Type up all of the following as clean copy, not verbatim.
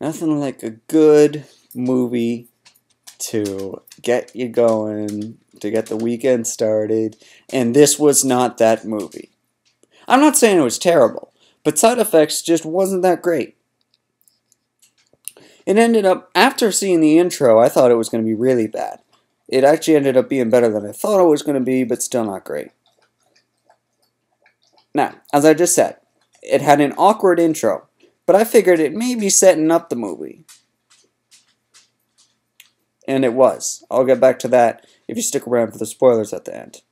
Nothing like a good movie to get you going, to get the weekend started, and this was not that movie. I'm not saying it was terrible, but Side Effects just wasn't that great. It ended up, after seeing the intro, I thought it was going to be really bad. It actually ended up being better than I thought it was going to be, but still not great. Now, as I just said, it had an awkward intro, but I figured it may be setting up the movie. And it was. I'll get back to that if you stick around for the spoilers at the end.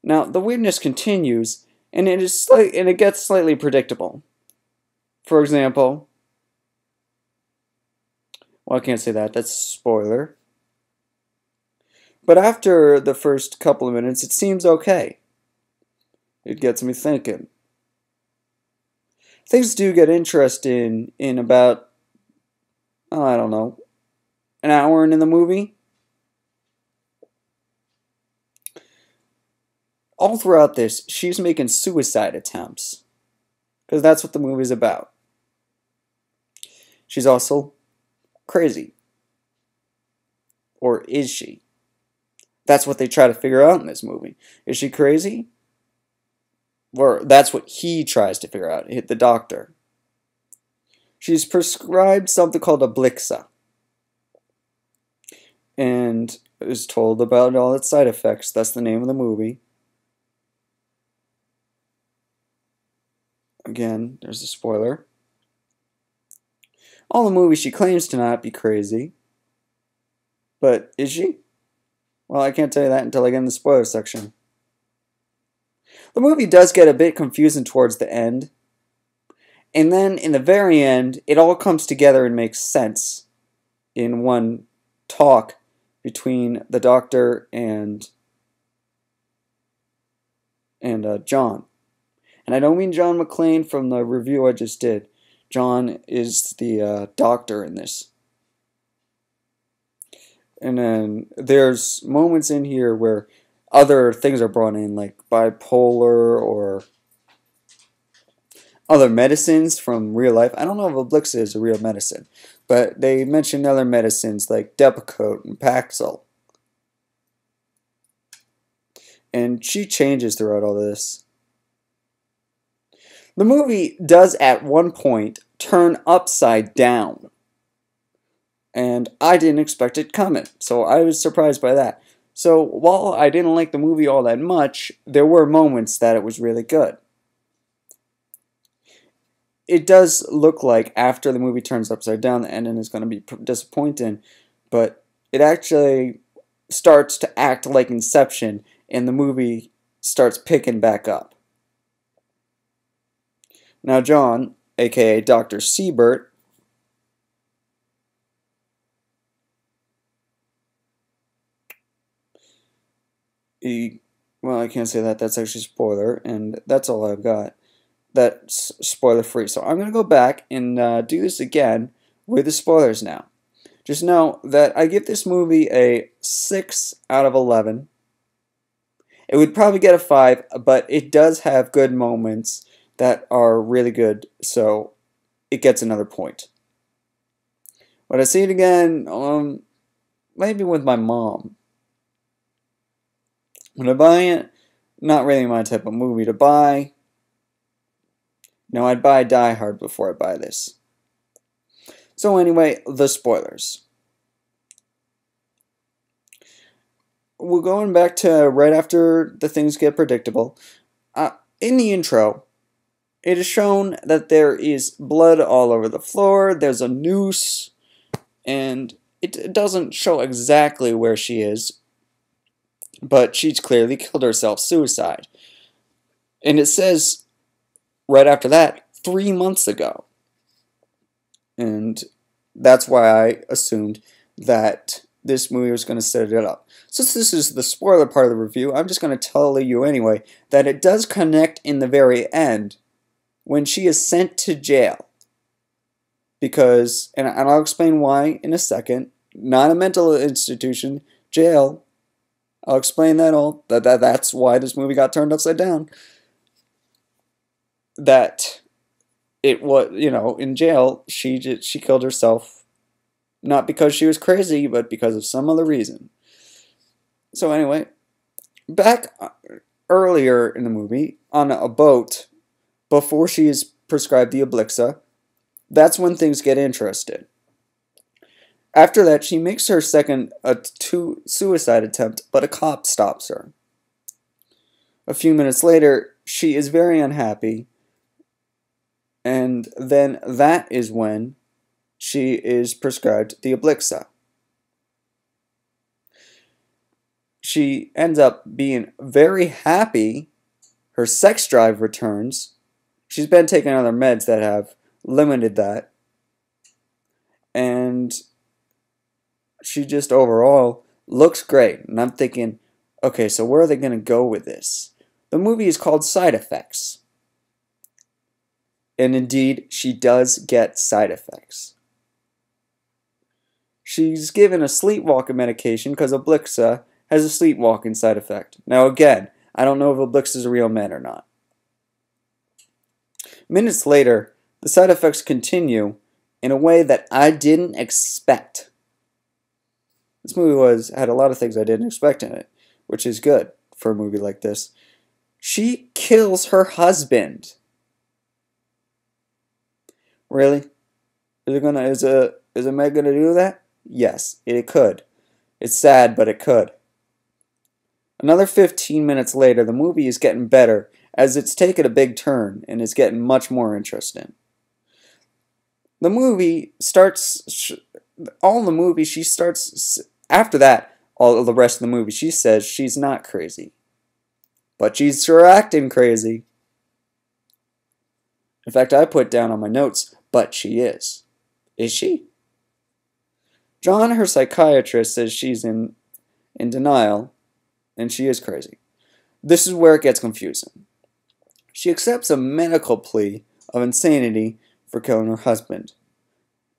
Now, the weirdness continues, and it gets slightly predictable. For example, well, I can't say that. That's a spoiler. But after the first couple of minutes, it seems okay. It gets me thinking. Things do get interesting in about, oh, I don't know, an hour into the movie. All throughout this, she's making suicide attempts. Because that's what the movie's about. She's also crazy. Or is she? That's what they try to figure out in this movie. Is she crazy? Or that's what he tries to figure out, the doctor. She's prescribed something called a Blixa. And is told about all its side effects. That's the name of the movie. Again, there's a spoiler. All the movie she claims to not be crazy. But is she? Well, I can't tell you that until I get in the spoiler section. The movie does get a bit confusing towards the end. And then in the very end, it all comes together and makes sense in one talk between the doctor and John. And I don't mean John McClane from the review I just did. John is the doctor in this. And then there's moments in here where other things are brought in, like bipolar or other medicines from real life. I don't know if Oblixa is a real medicine, but they mention other medicines like Depakote and Paxil. And she changes throughout all this. The movie does at one point turn upside down. And I didn't expect it coming, so I was surprised by that. So while I didn't like the movie all that much, there were moments that it was really good. It does look like after the movie turns upside down, the ending is going to be disappointing, but it actually starts to act like Inception, and the movie starts picking back up. Now John, aka Dr. Siebert, well, I can't say that. That's actually a spoiler, and that's all I've got. That's spoiler free. So I'm going to go back and do this again with the spoilers now. Just know that I give this movie a 6 out of 11. It would probably get a 5, but it does have good moments that are really good, so it gets another point. Would I see it again? Maybe with my mom. Would I buy it? Not really my type of movie to buy. No, I'd buy Die Hard before I buy this. So anyway, the spoilers. We're going back to right after the things get predictable. In the intro, it is shown that there is blood all over the floor. There's a noose. And it doesn't show exactly where she is. But she's clearly killed herself, suicide. And it says, right after that, 3 months ago. And that's why I assumed that this movie was going to set it up. Since this is the spoiler part of the review, I'm just going to tell you anyway that it does connect in the very end when she is sent to jail. Because, and I'll explain why in a second, not a mental institution, jail. I'll explain that all. That's why this movie got turned upside down. That it was, in jail, she killed herself not because she was crazy, but because of some other reason. So anyway, back earlier in the movie, on a boat, before she is prescribed the Oblixa, that's when things get interesting. After that, she makes her second suicide attempt, but a cop stops her. A few minutes later, she is very unhappy, and then that is when she is prescribed the Oblixa. She ends up being very happy. Her sex drive returns. She's been taking other meds that have limited that. And she just overall looks great. And I'm thinking, okay, so where are they going to go with this? The movie is called Side Effects. And indeed, she does get side effects. She's given a sleepwalking medication because Oblixa has a sleepwalking side effect. Now again, I don't know if Oblixa is a real med or not. Minutes later, the side effects continue in a way that I didn't expect. This movie had a lot of things I didn't expect in it, which is good for a movie like this. She kills her husband. Really? Is a Meg gonna do that? Yes, it could. It's sad, but it could. Another 15 minutes later, the movie is getting better as it's taken a big turn and is getting much more interesting. The movie starts, after that, all of the rest of the movie, she says she's not crazy. But she's sure acting crazy. In fact, I put down on my notes, but she is. Is she? John, her psychiatrist, says she's in denial, and she is crazy. This is where it gets confusing. She accepts a medical plea of insanity for killing her husband.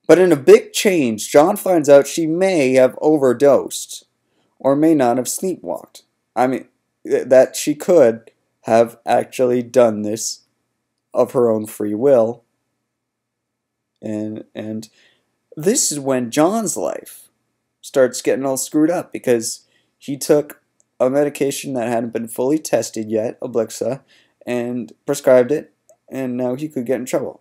But in a big change, John finds out she may have overdosed, or may not have sleepwalked. I mean, that she could have actually done this of her own free will. And this is when John's life starts getting all screwed up, because he took a medication that hadn't been fully tested yet, Oblixa, and prescribed it, and now he could get in trouble.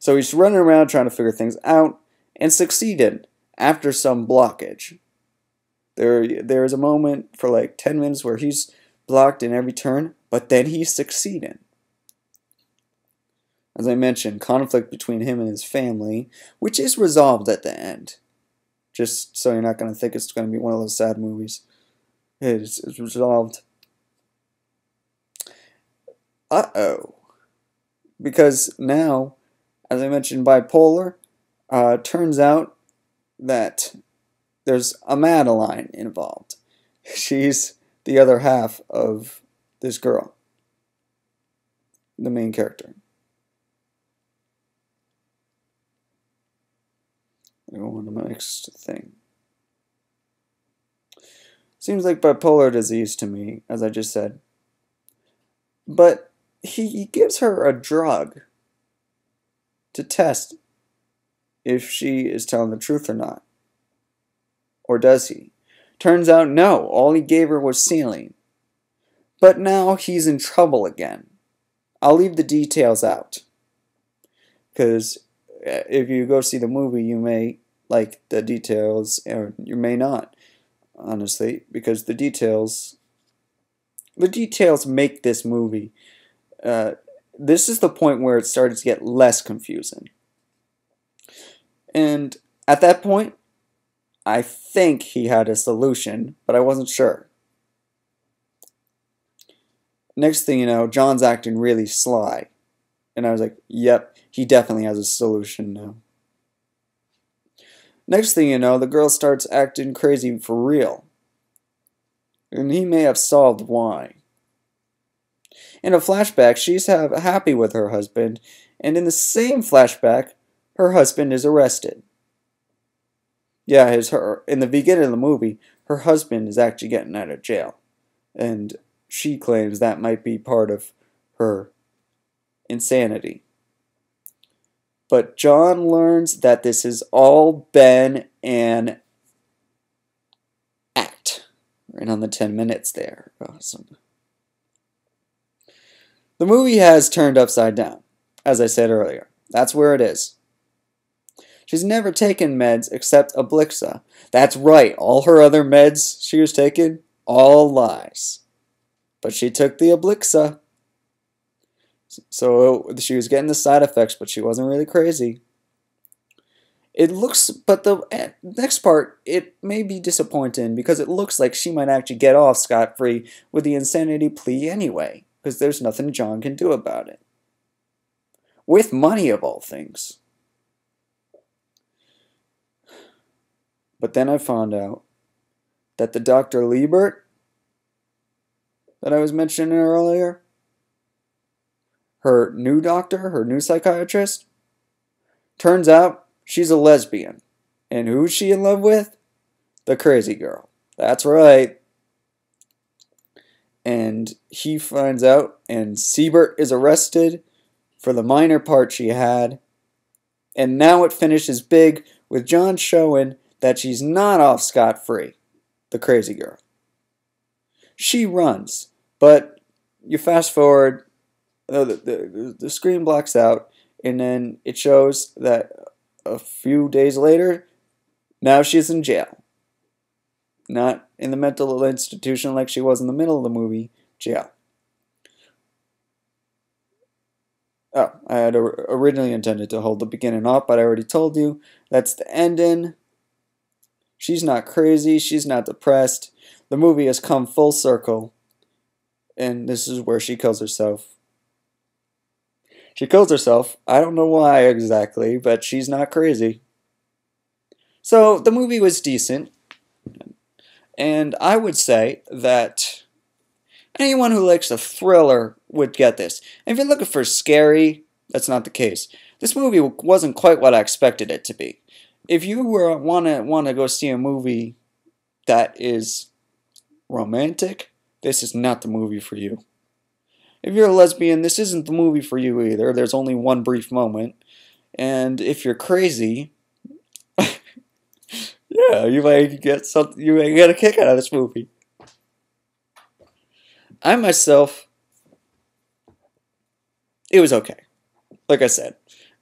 So he's running around trying to figure things out, and succeeded after some blockage. There is a moment for like 10 minutes where he's blocked in every turn, but then he's succeeding. As I mentioned, conflict between him and his family, which is resolved at the end. Just so you're not going to think it's going to be one of those sad movies. It's resolved. Uh-oh. Because now, as I mentioned, bipolar, turns out that there's a Madeline involved. She's the other half of this girl. The main character. I go on to my next thing. Seems like bipolar disease to me, as I just said. But he gives her a drug to test if she is telling the truth or not. Or does he? Turns out no, all he gave her was saline. But now he's in trouble again. I'll leave the details out. Because if you go see the movie, you may like the details, or you may not, honestly, because the details make this movie. This is the point where it started to get less confusing. And at that point, I think he had a solution, but I wasn't sure. Next thing you know, John's acting really sly. And I was like, yep, he definitely has a solution now. Next thing you know, the girl starts acting crazy for real. And he may have solved why. In a flashback, she's happy with her husband, and in the same flashback, her husband is arrested. Yeah, in the beginning of the movie, her husband is actually getting out of jail. And she claims that might be part of her insanity. But John learns that this has all been an act. Right on the 10 minutes there. Awesome. The movie has turned upside down, as I said earlier. That's where it is. She's never taken meds except Ablixa. That's right, all her other meds she was taking, all lies. But she took the Ablixa. So she was getting the side effects, but she wasn't really crazy. It looks, but the next part, it may be disappointing because it looks like she might actually get off scot-free with the insanity plea anyway, because there's nothing John can do about it. With money, of all things. But then I found out that the Dr. Liebert that I was mentioning earlier, her new doctor, her new psychiatrist, turns out she's a lesbian. And who's she in love with? The crazy girl. That's right. And he finds out, and Siebert is arrested for the minor part she had. And now it finishes big with John showing that she's not off scot-free, the crazy girl. She runs, but you fast forward, the screen blacks out, and then it shows that a few days later, now she's in jail. Not in the mental institution like she was in the middle of the movie, jail. Oh, I had originally intended to hold the beginning off, but I already told you that's the ending. She's not crazy, she's not depressed. The movie has come full circle, and this is where she kills herself. She kills herself. I don't know why exactly, but she's not crazy. So the movie was decent, and I would say that anyone who likes a thriller would get this. And if you're looking for scary, that's not the case. This movie wasn't quite what I expected it to be. If you want to go see a movie that is romantic, this is not the movie for you. If you're a lesbian, this isn't the movie for you either. There's only one brief moment. And if you're crazy, yeah, you might get something. You might get a kick out of this movie. I myself, it was okay. Like I said,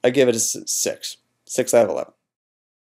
I give it a 6. 6 out of 11.